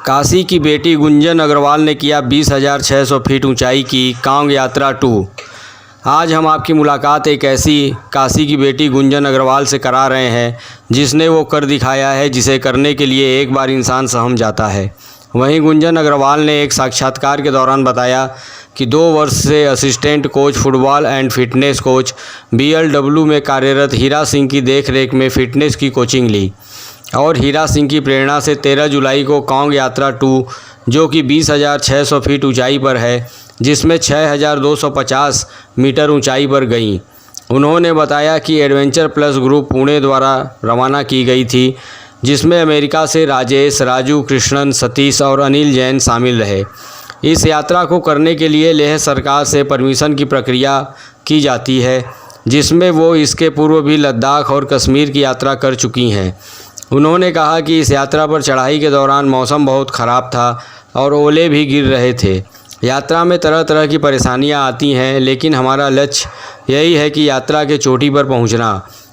काशी की बेटी गुंजन अग्रवाल ने किया 20,600 फीट ऊंचाई की कांग यात्रा 2। आज हम आपकी मुलाकात एक ऐसी काशी की बेटी गुंजन अग्रवाल से करा रहे हैं जिसने वो कर दिखाया है जिसे करने के लिए एक बार इंसान सहम जाता है। वहीं गुंजन अग्रवाल ने एक साक्षात्कार के दौरान बताया कि 2 वर्ष से assistant coach football and fitness coach BLW में कार्यरत हीरा सिंह की देखरेख में फिटनेस की कोचिंग ली और हीरा सिंह की प्रेरणा से 13 जुलाई को कांग यात्रा 2 जो कि 20,600 फीट ऊंचाई पर है, जिसमें 6,250 मीटर ऊंचाई पर गईं। उन्होंने बताया कि एडवेंचर प्लस ग्रुप पुणे द्वारा रवाना की गई थी, जिसमें अमेरिका से राजेश, राजू, कृष्णन, सतीश और अनिल जैन शामिल रहे। इस यात्रा को करने के लिए लेह सरकार से परमिशन की प्रक्रिया की जाती है, जिसमें वो इसके पूर्व भी लद्दाख और कश्मीर की यात्रा कर चुकी हैं। उन्होंने कहा कि इस यात्रा पर चढ़ाई के दौरान मौसम बहुत ख़राब था और ओले भी गिर रहे थे। यात्रा में तरह तरह की परेशानियां आती हैं, लेकिन हमारा लक्ष्य यही है कि यात्रा के चोटी पर पहुंचना।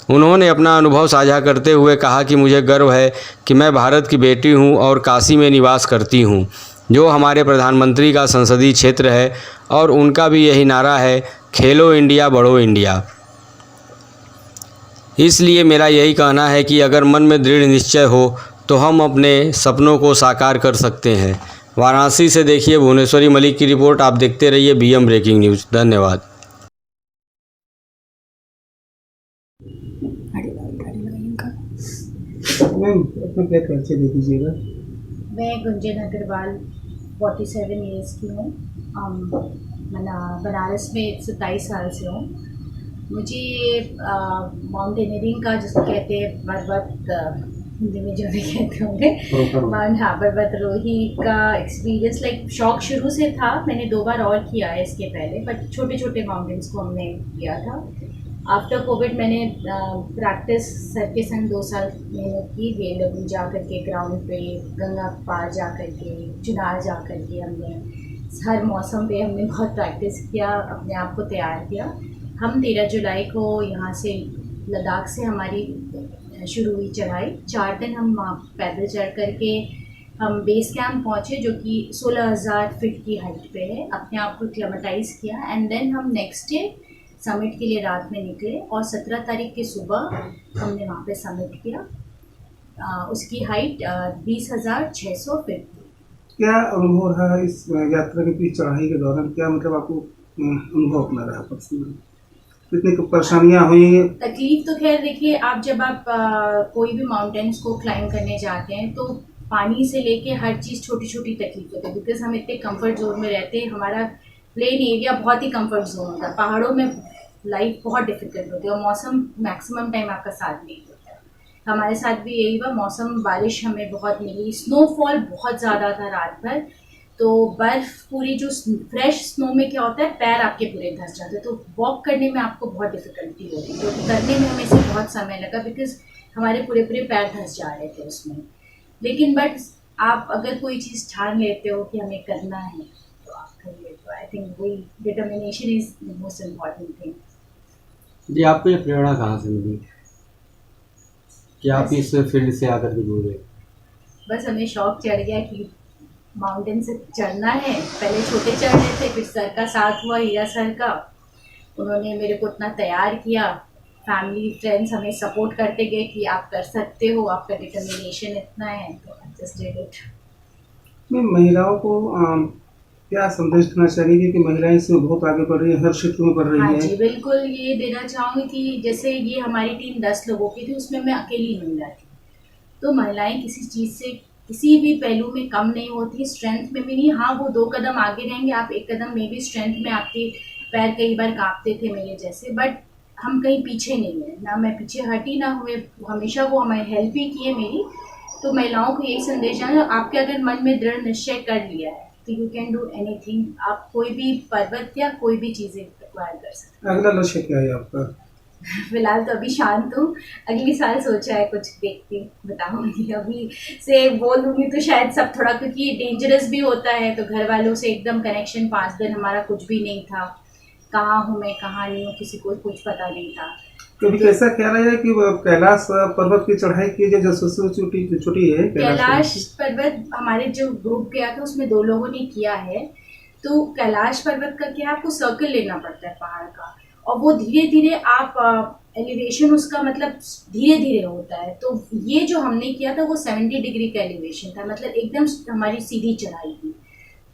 उन्होंने अपना अनुभव साझा करते हुए कहा कि मुझे गर्व है कि मैं भारत की बेटी हूं और काशी में निवास करती हूं, जो हमारे प्रधानमंत्री का संसदीय क्षेत्र है और उनका भी यही नारा है, खेलो इंडिया बढ़ो इंडिया। इसलिए मेरा यही कहना है कि अगर मन में दृढ़ निश्चय हो तो हम अपने सपनों को साकार कर सकते हैं। वाराणसी से देखिए भुवनेश्वरी मलिक की रिपोर्ट। आप देखते रहिए BM ब्रेकिंग न्यूज़। धन्यवाद। मैम अपना क्या परिचय दे दीजिएगा। मैं गुंजन अग्रवाल 47 ईयर्स की हूँ। बनारस में 27 साल से हूँ। मुझे माउंटेनियरिंग का जिसको कहते हैं पर्वत, हिंदी में जो भी कहते होंगे पर्वतारोही का एक्सपीरियंस शौक शुरू से था। मैंने 2 बार और किया है इसके पहले, बट छोटे छोटे माउंटेन्स को हमने किया था। आफ्टर कोविड मैंने प्रैक्टिस सर के संग 2 साल मेहनत की। BLW जा कर के ग्राउंड पे, गंगा पार जा कर के, चुनार जा कर के हमने हर मौसम पे हमने बहुत प्रैक्टिस किया, अपने आप को तैयार किया। हम 13 जुलाई को यहाँ से लद्दाख से हमारी शुरू हुई चढ़ाई। 4 दिन हम पैदल चढ़ कर के हम बेस कैंप पहुँचे, जो कि 16,000 फीट की हाइट पे है। अपने आप को एक्लेमेटाइज किया एंड देन हम नेक्स्ट डे समिट के लिए रात में निकले और 17 तारीख की सुबह हमने वहाँ पे समिट किया। उसकी हाइट 20,600 फीट। क्या अनुभव रहा इस यात्रा के बीच चढ़ाई के दौरान? क्या मतलब आपको अनुभव अपना रहा पर्सनल? कितनी परेशानियाँ हुई? तकलीफ तो खैर देखिए, जब आप कोई भी माउंटेन्स को क्लाइंब करने जाते हैं तो पानी से लेके हर चीज़ छोटी छोटी तकलीफ होती है, बिकॉज हम इतने कंफर्ट जोन में रहते हैं। हमारा प्लेन एरिया बहुत ही कंफर्ट जोन होता है। पहाड़ों में लाइफ बहुत डिफिकल्ट होती है और मौसम मैक्सिमम टाइम आपका साथ नहीं होता है। हमारे साथ भी यही हुआ। मौसम, बारिश हमें बहुत मिली, स्नोफॉल बहुत ज़्यादा था रात भर। तो बर्फ़ पूरी जो फ्रेश स्नो में क्या होता है, पैर आपके पूरे धंस जाते हैं, तो वॉक करने में आपको बहुत डिफ़िकल्टी होती है। तो करने में हमें से बहुत समय लगा, बिकॉज हमारे पूरे पैर धंस जा रहे थे उसमें। लेकिन बट आप अगर कोई चीज़ ठान लेते हो कि हमें करना है तो आप कर लेते हो। आई थिंक वही determination is the most important thing. जी, आपको ये प्रेरणा कहाँ से मिली कि आप इस फील्ड से आकर के जुड़ गए? बस हमें शौक चढ़ गया कि माउंटेन से चढ़ना है। पहले छोटे चढ़ रहे थे, फिर सर का साथ हुआ, हीरा सर का। उन्होंने मेरे को इतना तैयार किया। फैमिली फ्रेंड्स हमें सपोर्ट करते गए कि आप कर सकते हो, आपका डिटर्मिनेशन इतना है, तो जस्ट डिड इट। मैं महिलाओं को क्या संदेश देना चाहिए कि महिलाएं इसमें बहुत आगे बढ़ रही है, हर क्षेत्र में बढ़ रही हाँ है? जी, बिल्कुल ये देना चाहूँगी कि जैसे ये हमारी टीम 10 लोगों की थी, उसमें मैं अकेली महिला थी। तो महिलाएं किसी चीज़ से, किसी भी पहलू में कम नहीं होती, स्ट्रेंथ में भी नहीं। हाँ, वो 2 कदम आगे रहेंगे, आप 1 कदम में भी स्ट्रेंथ में आपके पैर कई बार कांपते थे मेरे जैसे, बट हम कहीं पीछे नहीं है ना। मैं पीछे हटी ना हुए, हमेशा वो हमें हेल्प ही की है मेरी। तो महिलाओं को यही संदेश है, आपके अगर मन में दृढ़ निश्चय कर लिया है तो यू कैन डू एनीथिंग। आप कोई भी पर्वत या कोई भी चीज़ें एक्वायर कर सकते अगला लक्ष्य क्या है आपका? फिलहाल तो अभी शांत हूँ। अगले साल सोचा है कुछ देखती बताऊंगी। अभी से बोल दूंगी तो शायद सब थोड़ा, क्योंकि डेंजरस भी होता है, तो घर वालों से एकदम कनेक्शन 5 दिन हमारा कुछ भी नहीं था। कहाँ हूँ मैं, कहाँ नहीं हूँ, किसी को कुछ पता नहीं था। कभी कैसा ख्याल आया कि वो कैलाश पर्वत की चढ़ाई की जो सबसे छोटी है कैलाश पर्वत हमारे जो ग्रुप गया था उसमें 2 लोगों ने किया है। तो कैलाश पर्वत का क्या है, आपको सर्कल लेना पड़ता है पहाड़ का, और वो धीरे धीरे आप एलिवेशन उसका मतलब धीरे धीरे होता है। तो ये जो हमने किया था वो 70 डिग्री का एलिवेशन था, मतलब एकदम हमारी सीधी चढ़ाई थी।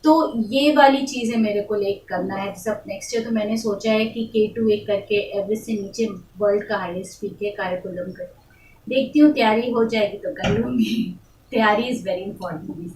तो ये वाली चीज़ें मेरे को लेक करना है। सब नेक्स्ट ईयर तो मैंने सोचा है कि K2 एक करके एवरेस्ट से नीचे वर्ल्ड का हाईएस्ट पीक है काराकोरम का। देखती हूँ तैयारी हो जाएगी तो कर लूँगी। तैयारी इज़ वेरी इंपॉर्टेंट।